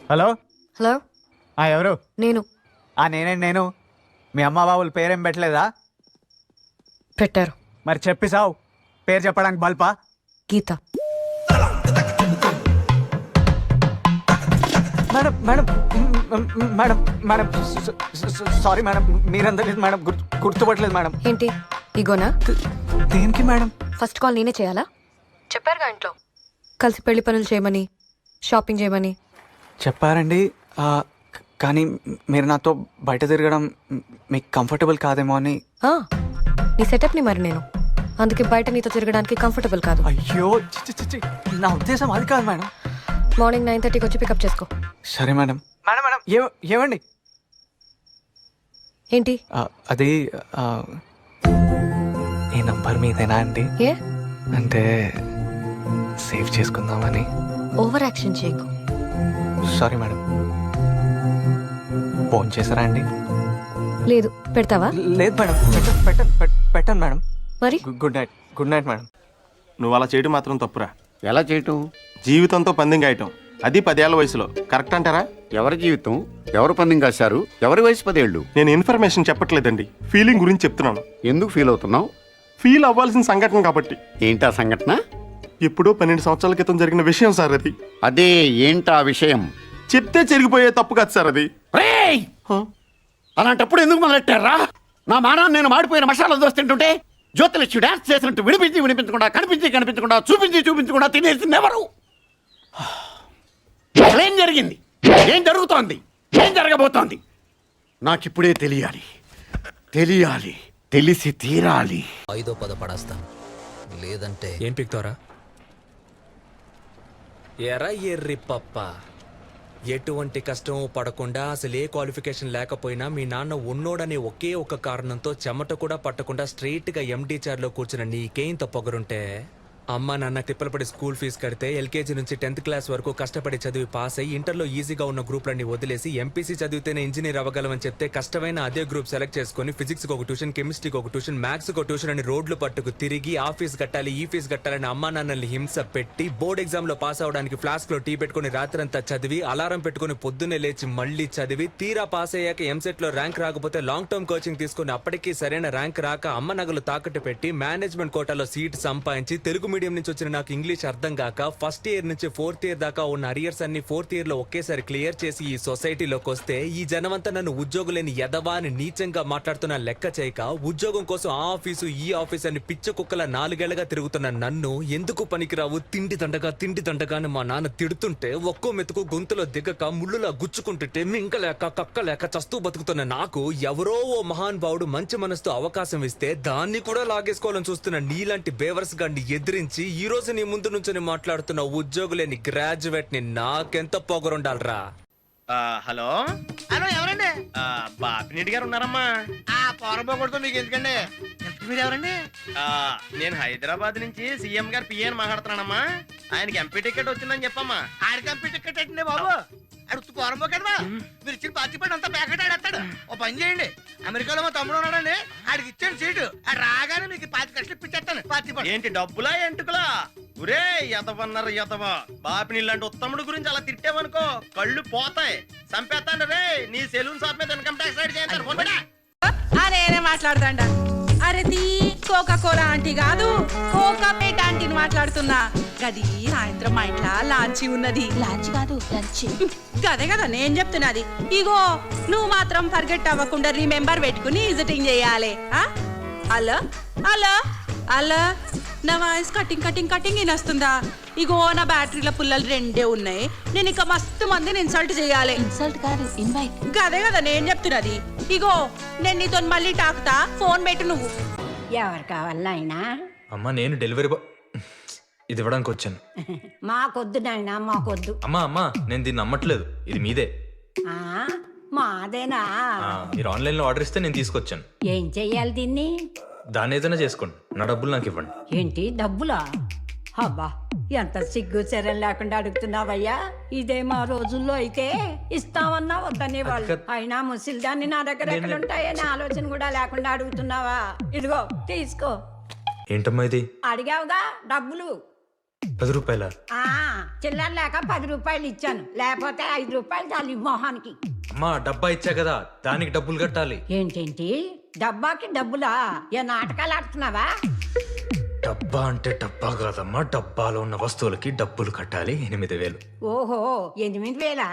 Hello. Hello, ఎవరు? నేను. నేను మీ అమ్మ బాబుల పేరేం పెట్టలేదా? పెట్టారు. మరి చెప్పి సావు, పేరు చెప్పడానికి బల్పా? Geeta. Madam madam madam madam sorry madam, మీరందరూ మేడం గుర్తుపట్టలేదు మేడం. ఏంటి ఇగోనా? దేనికి మేడం? ఫస్ట్ కాల్ నేనే చేయాలా? చెప్పారుగా ఇంట్లో కలిసి పెళ్లి పనులు చేయమని, షాపింగ్ చేయమని. చెప్పారండి, కానీ మీరు నాతో బయట తిరగడం మీకు కంఫర్టబుల్ కాదేమో అని. నీ సెటప్ని మరి నేను అందుకే బయట నీతో తిరగడానికి కంఫర్టబుల్ కాదు. అయ్యో చి నా ఉద్దేశం అది కాదు మేడం. మార్నింగ్ 9:30కి వచ్చి పికప్ చేసుకో. సరే మేడం. మేడం మేడం ఏమండి? ఏంటి? అది ఈ నంబర్ మీదేనా అండి? ఏ అంటే సేవ్ చేసుకుందామని. ఓవర్ యాక్షన్ చేయకు. Sorry madam. ఫోన్ చేశారా అండి? లేదు. పెడతావా? లేదు మేడం, పెట్టండి మేడం. మరి గుడ్ నైట్ మేడం. నువ్వు అలా చేయడం మాత్రం తప్పురా. ఎలా చేయటం? జీవితంతో పందెం గాయటం, అది 10 ఏళ్ల వయసులో కరెక్ట్ అంటారా? ఎవరి జీవితం ఎవరు పందెం కాశారు? ఎవరి వయసు 10 ఏళ్ళు? నేను ఇన్ఫర్మేషన్ చెప్పట్లేదండి, ఫీలింగ్ గురించి చెప్తున్నాను. ఎందుకు ఫీల్ అవుతున్నావు? ఫీల్ అవ్వాల్సిన సంఘటన కాబట్టి. ఏంటా సంఘటన? ఇప్పుడు 12 సంవత్సరాల క్రితం జరిగిన విషయం సార్ అది. అదే ఏంటా విషయం? చెప్తే చెరిగిపోయే తప్పు కాదు సార్ అది. రేయ్! అలాంటప్పుడు ఎందుకు మొదలెట్టారా? నా మానాన్ని నేను మాడిపోయిన మసాలా దోశ తింటుంటే జ్యోతిలక్ష్మి డాన్స్ చేసినట్టు వినిపించకుండా కనిపించకుండా చూపించకుండా తినేసింది ఎవరు? ఏం జరిగింది? ఏం జరుగుతోంది? ఏం జరగబోతోంది? నాకిప్పుడే తెలియాలి, తెలిసి తీరాలి. 5వ పద పడేస్తాను, లేదంటే ఏం పిక్తారా? ఎరా ఎర్రి పప్ప, ఎటువంటి కష్టం పడకుండా అసలు ఏ క్వాలిఫికేషన్ లేకపోయినా మీ నాన్న ఉన్నోడనే ఒకే ఒక కారణంతో చెమట కూడా పట్టకుండా స్ట్రైట్ గా ఎండి చైర్లో కూర్చున్న నీకేంత పొగరుంటే, అమ్మ నాన్న తిప్పలపడి స్కూల్ ఫీజు కడితే ఎల్కేజీ నుంచి 10th క్లాస్ వరకు కష్టపడి చదివి పాస్ అయ్యి ఇంటర్లో ఈజీగా ఉన్న గ్రూప్లన్నీ వదిలేసి ఎంపీసీ చదివితేనే ఇంజనీర్ అవ్వగలమని చెప్తే కష్టమైన అదే గ్రూప్ సెలెక్ట్ చేసుకుని ఫిజిక్స్కి ఒక ట్యూషన్, కెమిస్ట్రీకి ఒక ట్యూషన్, మ్యాథ్స్కి ఒక ట్యూషన్ అని రోడ్లు పట్టుకు తిరిగి ఆ ఫీజు కట్టాలి ఈ ఫీజు కట్టాలని అమ్మా నాన్నల్ని హింస పెట్టి బోర్డ్ ఎగ్జామ్లో పాస్ అవడానికి ఫ్లాస్క్లో టీ పెట్టుకుని రాత్రంతా చదివి అలారం పెట్టుకుని పొద్దున్నే లేచి మళ్ళీ చదివి తీరా పాస్ అయ్యాక ఎంసెట్లో ర్యాంక్ రాకపోతే లాంగ్ టర్మ్ కోచింగ్ తీసుకుని అప్పటికీ సరైన ర్యాంక్ రాక అమ్మ నగలు తాకట్టు పెట్టి మేనేజ్మెంట్ కోటాలో సీట్ సంపాదించి తెలుగు మీడియం నుంచి వచ్చిన నాకు ఇంగ్లీష్ అర్థం కాక ఫస్ట్ ఇయర్ నుంచి 4th ఇయర్ దాకా ఉన్న అరియర్స్ అన్ని 4th ఇయర్ లో ఒకేసారి క్లియర్ చేసి ఈ సొసైటీలోకి వస్తే ఈ జనమంతా నన్ను ఉద్యోగులేని ఎదవా అని నీచంగా మాట్లాడుతున్న లెక్క చేయక ఉద్యోగం కోసం ఆ ఆఫీసు ఈ ఆఫీస్ అని పిచ్చ కుక్కల 4 ఏళ్లుగా తిరుగుతున్న నన్ను ఎందుకు పనికిరావు తిండి దండగా అని మా నాన్న తిడుతుంటే ఒక్కో మెతుకు గొంతులో దిగక ముళ్ళులా గుచ్చుకుంటుంటే మింకలేక కక్కలేక చస్తూ బతుకుతున్న నాకు ఎవరో ఓ మహాన్ భావుడు మంచి మనసుతో అవకాశం ఇస్తే దాన్ని కూడా లాగేసుకోవాలని చూస్తున్న నీలాంటి బేవర్స్ గాన్ని ఎదిరించి ఈ రోజు నీ ముందు నుంచి మాట్లాడుతున్న ఉద్యోగులేని గ్రాడ్యుయేట్ ని నాకెంత పొగరుండాలరా? హలో ఎవరండి? బాపినెడ్డి గారు ఉన్నారమ్మా. పోరబోకూడదు మీకు ఎందుకండి? మీరు ఎవరండి? నేను హైదరాబాద్ నుంచి సీఎం గారు పిఏ అని మాట్లాడుతున్నానమ్మా. ఆయనకి ఎంపీ టికెట్ వచ్చిందని చెప్పమ్మా. ఆయనకి ఎంపీ టికెట్ ఏంటండి బాబు? అడుగుతూ పోరబోకడదా? మీరు ఇచ్చిన పార్టీ పడి అంతా ప్యాకెట్ ఆడేస్తాడు. ఓ పని చేయండి, అమెరికాలో మా తమ్ముడు ఉన్నాడండి, ఆడికి ఇచ్చాను సీటు. ఆడు రాగానే మీకు 25 లక్షలు ఇప్పించేస్తాను పార్టీ పడి. ఏంటి డబ్బులా ఎంటుకులా? ఒరే ఎదవన్నారు ఎదవా, బాపిని ఇలాంటి ఉత్తముడు గురించి అలా తిట్టావనుకో కళ్ళు పోతాయి, చంపేస్తాను రే. నీ సెలూన్ షాప్ మీద ఇన్కమ్ ట్యాక్స్ రైడ్ చేయండి. నేనే మాట్లాడతాండా? అరే తీ కోకా కోలా ఆంటీ కాదు, కోకా పేట ఆంటీని మాట్లాడుతున్నా. గది సాయంత్రం మా ఇంట్లో లాంచి ఉన్నది. లాంచ్ కాదు లంచ్. గదే కదా నేను చెప్తున్నది. ఇగో నువ్వు మాత్రం ఫర్గెట్ అవ్వకుండా రిమెంబర్ పెట్టుకుని విజిటింగ్ చేయాలి. అలా అలా అలా నా వాయిస్ కటింగ్ వినొస్తుందా? ఇగో నా బ్యాటరీల పుల్లలు 2 ఉన్నాయి. నేను ఇక మస్తు మందిని ఇన్సల్ట్ చేయాలి. ఇన్సల్ట్ కాదు ఇన్వైట్. గదే కదా నేను చెప్తున్నది. ఇగో నేను నీతో మళ్ళీ టాకుతా, ఫోన్ పెట్టు నువ్వు. ఎవరు కావాలన్నా అయినా? అమ్మా నేను డెలివరీ ఇది ఇవ్వడానికి వచ్చాను. మాకొద్దు నాయనా మాకొద్దు. అమ్మా నేను దీన్ని నమ్మట్లేదు, ఇది మీదే. మాదేనా? మీరు ఆన్లైన్ లో ఆర్డర్ ఇస్తే నేను తీసుకొచ్చాను. ఏం చెయ్యాలి దీన్ని? దాన్ని ఏదైనా చేసుకోండి, నా డబ్బులు నాకు ఇవ్వండి. ఏంటి డబ్బులా? అబ్బా ఎంత సిగ్గు చర్యలు లేకుండా అడుగుతున్నావయ్యా. ఇదే మా రోజుల్లో అయితే ఇస్తామన్నా వద్దని వాళ్ళు. అయినా ముసిల్దాన్ని నా దగ్గర ఎక్కడుంటాయని ఆలోచన కూడా లేకుండా అడుగుతున్నావా? ఇదిగో తీసుకో. ఏంటమ్మా ఇది? అడిగావుగా డబ్బులు. 10 రూపాయల ఆ, చిల్లర లేక 10 రూపాయలు ఇచ్చాను, లేకపోతే 5 రూపాయలు చాలు ఈ మొహానికి. అమ్మా డబ్బా ఇచ్చా కదా, దానికి డబ్బులు కట్టాలి. ఏంటేంటి డబ్బాకి డబ్బులా? ఏ నాటకాలు ఆడుతున్నావా? డబ్బా అంటే డబ్బా కాదమ్మా, డబ్బాలో ఉన్న వస్తువులకి డబ్బులు కట్టాలి. 8,000. ఓహో 8,000.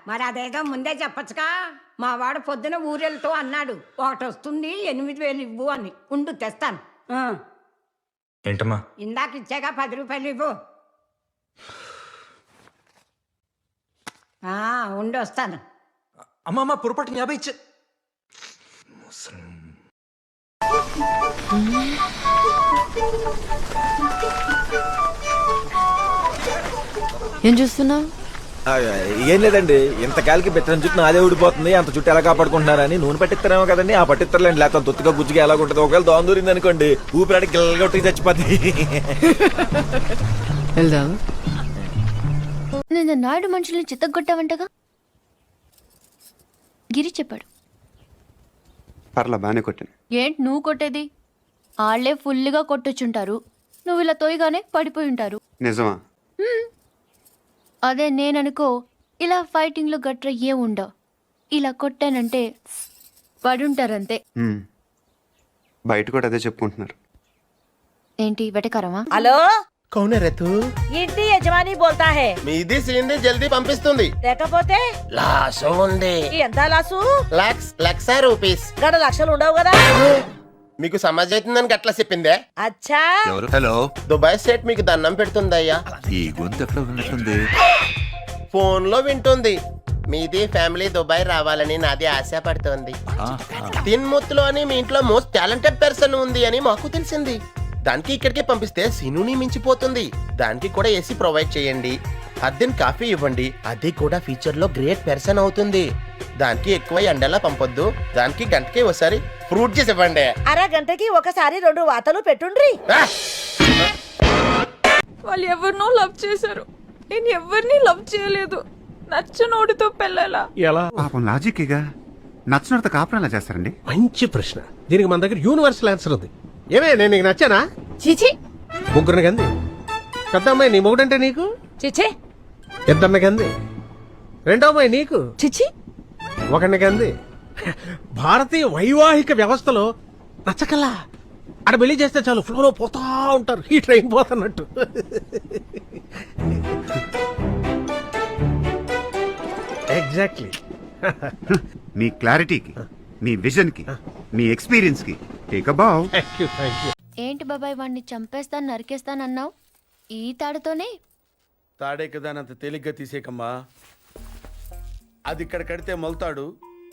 మరి అదేదో ముందే చెప్పచ్చుగా. మా వాడు పొద్దున ఊరెళ్తూ అన్నాడు, ఒకటి వస్తుంది 8,000 ఇవ్వు అని. ఉండు తెస్తాను. ఆ, ఏంటమ్మా? ఇందాక ఇచ్చాగా 10 రూపాయలు ఇవ్వు. ఉండి వస్తాను. అమ్మా పొరపాటు 50 ఇచ్చే. ఏం చూస్తున్నావు? ఏం లేదండి, ఇంతకాలకి బెత్తరం చుట్టూ నాదే ఊడిపోతుంది, అంత చుట్టూ ఎలా కాపాడుకుంటున్నారని నూనె పట్టిస్తారేమో కదండి. ఆ పట్టిస్తారులేండి, లేకపోతే తొత్తుగా గుజ్జుగా ఎలా ఉంటుంది. ఒకవేళ దోమ దూరింది అనుకోండి, ఊపిరాడి గిల్లగొట్టి చచ్చిపోద్ది. వెళ్దాం. నేను నాయుడు మనుషుల్ని చిత్తగొట్టావంటగా గిరి చెప్పాడు. పర్లా బాగానే కొట్టాను. ఏంటి నువ్వు కొట్టేది? వాళ్ళే ఫుల్గా కొట్టొచ్చుంటారు, నువ్వు ఇలా తోయగానే పడిపోయి ఉంటారు. నిజమా? అదే నేననుకో, ఇలా ఫైటింగ్లో గట్రా ఏం ఉండవు, ఇలా కొట్టానంటే పడుంటారంతే. బయట కూడా అదే చెప్పుకుంటున్నారు. ఏంటి వెటకారమా? హలో, కౌన్ రతు ఇంటి యజమాని బోల్తా హే. మీది సీన్ది జల్దీ పంపిస్తుంది. లేకపోతే లాసు ఉంది. ఎంత లాసు? లక్ష రూపీస్. గడ లక్షలు ఉండవు కదా. మీకు సమాజ్ అవుతుందని గట్లా చెప్పిందే. అచ్చా, హలో, దుబాయ్ స్టేట్ మీకు దండం పెడుతుందయ్యా. ఈ గొంతు ఎక్కడ ఉన్నట్టుంది? ఫోన్ లో వింటుంది. మీది ఫ్యామిలీ దుబాయ్ రావాలని నాది ఆశ పడుతోంది. తిన్ముత్తులో అని మీ ఇంట్లో మోస్ట్ టాలెంటెడ్ పర్సన్ ఉంది అని మాకు తెలిసింది. దానికి ఇక్కడికి పంపిస్తే సినుని మించిపోతుంది. దానికి కూడా ఏసీ ప్రొవైడ్ చేయండి, అద్దెన్ కాఫీ ఇవ్వండి, అది కూడా ఫ్యూచర్ లో గ్రేట్ పర్సన్ అవుతుంది. దానికి ఎక్కువ ఎండలా పంపొద్దు, దానికి గంటకి ఒకసారి ఫ్రూట్ జ్యూస్ ఇవ్వండి. అరగంటకి ఒకసారి 2 వాతలు పెట్టుండ్రి. వాళ్ళు ఎవరినో లవ్ చేశారు, నేను ఎవరిని లవ్ చేయలేదు. నచ్చనోడితో పెళ్ళాలా? పాపం లాజిక్గా నచ్చినంత కాపురాలా చేస్తారండి? మంచి ప్రశ్న. దీనికి మన దగ్గర యూనివర్సల్ ఆన్సర్ ఉంది. ఏమే, నేను నీకు నచ్చానా? చిచి ముగ్గురిని కంది. పెద్ద అమ్మాయి నీ మొగుడంటే నీకు చిచి ఇద్దరిని కంది. రెండో అమ్మాయి నీకు చిచి ఒకరిని కంది. భారతీయ వైవాహిక వ్యవస్థలో నచ్చకల్లా అక్కడ పెళ్లి చేస్తే చాలు ఫ్లోలో పోతా ఉంటారు, ఈ ట్రైన్ పోతున్నట్టు. ఎగ్జాక్ట్లీ. మీ క్లారిటీకి, మీ విజన్కి, మీ ఎక్స్పీరియన్స్కి టేక్ అ బావ్. ఏంటి బాబాయ్ వాడిని చంపేస్తాను నరికేస్తానన్నావు, ఈ తాడుతోనే? తాడే కదా అంత తేలిగ్గా తీసేకమ్మా. అది ఇక్కడ కడితే మొలతాడు,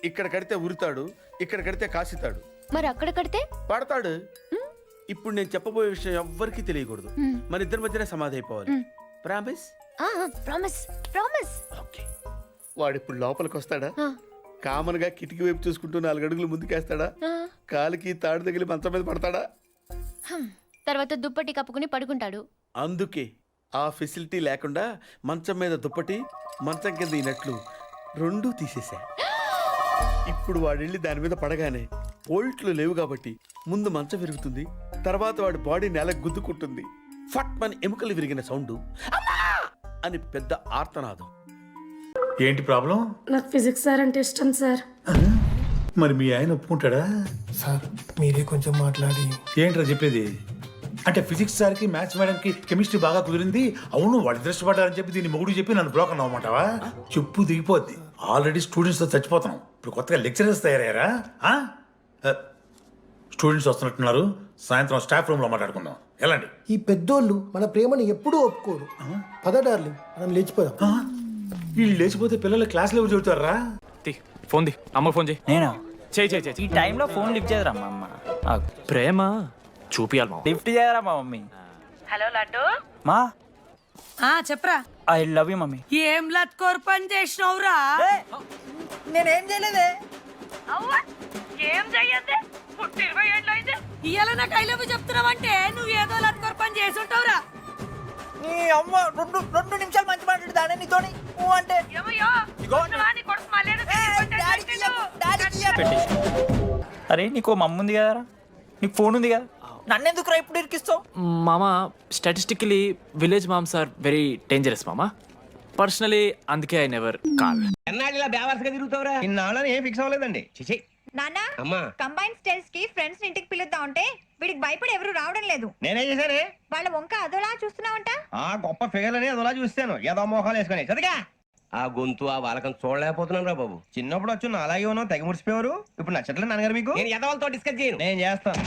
ఇక్కడ కడితే ఉరుతాడు, ఇక్కడ కడితే కాసితాడు, మరి అక్కడ కడితే పడతాడు. ఇప్పుడు నేను చెప్పబోయే విషయం ఎవ్వరికీ తెలియకూడదు, మన ఇద్దరి మధ్యనే సమాధి అయిపోవాలి. ప్రామిస్? Promise promise. ఓకే. వాడు ఇప్పుడు లోపలికి వస్తాడా? కామన్ గా కిటికీ వైపు చూసుకుంటూ 4 అడుగులు ముందుకేస్తాడా? కాలికి తాడు తగిలి మంచం మీద పడతాడా? తర్వాత దుప్పటి కప్పుకుని పడుకుంటాడు. అందుకే ఆ ఫెసిలిటీ లేకుండా మంచం మీద దుప్పటి, మంచం కింద ఈనట్లు 2 తీసేశా. ఇప్పుడు వాడెళ్ళి దాని మీద పడగానే బోల్ట్లు లేవు కాబట్టి ముందు మంచం విరుగుతుంది, తర్వాత వాడి బాడీ నేలకు గుద్దుకుంటుంది. ఫట్ మన ఎముకలు విరిగిన సౌండ్ అని పెద్ద ఆర్తనాదం. ఏంటి ప్రాబ్లం? నాకు ఫిజిక్స్ సార్ అంటే ఇష్టం సార్. మరి మీ ఆయన ఒప్పుకుంటాడా? సార్ మీరే కొంచెం మాట్లాడి. ఏంట్రా చెప్పేది? అంటే ఫిజిక్స్ సార్కి మ్యాథ్స్ మేడంకి కెమిస్ట్రీ బాగా కుదిరింది, అవును వాళ్ళు దృష్టపడ్డారని చెప్పి దీన్ని మొగుడు చెప్పి నన్ను బ్లాక్ అన్నమాటవా? చెప్పు దిగిపోద్ది. ఆల్రెడీ స్టూడెంట్స్తో చచ్చిపోతున్నాం, ఇప్పుడు కొత్తగా లెక్చరర్స్ తయారయ్యారా? స్టూడెంట్స్ వస్తున్నట్టున్నారు, సాయంత్రం స్టాఫ్ రూమ్లో మాట్లాడుకుందాం. ఎలాంటి? ఈ పెద్దోళ్ళు మన ప్రేమను ఎప్పుడూ ఒప్పుకోరు. పద డార్లింగ్, మనం లేచిపోదాం. వీళ్ళు లేచిపోతే పిల్లలు క్లాస్లో ఎవరు చెబుతారా? ఫోన్ ది, అమ్మ ఫోన్ చేయి. నేనా? చేయి. ఈ టైంలో ఫోన్ లిఫ్ట్ చేయరా మా అమ్మ? ప్రేమ చూపియాలి మా. లిఫ్ట్ చేయరా మా మమ్మీ? హలో లడ్డు. మా చెప్పరా. I love you mummy. ఏం లత్కోర్ పని చేసినవురా? నేనేం చేయలేదే. ఏం చెయ్యద్దే, పుట్టి 20 ఏళ్ళు అయితే ఇవాళ నాకు ఐ లవ్ యూ చెప్తున్నావంటే నువ్వు ఏదో లత్కోర్ పని చేసి ఉంటావురా. నీ అమ్మ 2 నిమిషాలు మంచి మాట్లాడుతానే నీతోని అంటే. అరే నీకు మమ్మ ఉంది కదరా, నీకు ఫోన్ ఉంది కదా, నన్నెందుకురా ఇప్పుడు ఇరికిస్తావు? మామ statistically village moms are very dangerous మామ. పర్సనలీ అందుకే ఐ నెవర్ కాల్. ఎన్నాళ్ళు ఇలా బేవర్స్గా తిరుగుతావురా? ఇన్నాళ్ళని ఏం ఫిక్స్ అవ్వలేదండి. చిచి నాన్న అమ్మా, కంబైన్ స్టైల్స్ కి ఫ్రెండ్స్ ఇంటికి పిలుద్దాం అంటే వీడికి భయపడి ఎవరు రావడం లేదు. నేనేం చేశానే? వాళ్ళ వంక అదోలా చూస్తున్నావంట. ఆ గొప్ప ఫిగర్లని అదోలా చూస్తాను, ఏదో మోహాలు వేసుకొని చదిగా. ఆ గొంతు ఆ వాలకం చూడలేకపోతున్నాను రా బాబు. చిన్నప్పుడు వచ్చి నా అలాగే ఉన్నావు, తెగ ముడిచిపోయారు. ఇప్పుడు నచ్చట్లేదు నాన్నగారు మీకు? నేను ఎదవలతో డిస్కస్ చేయను. నేను చేస్తాను.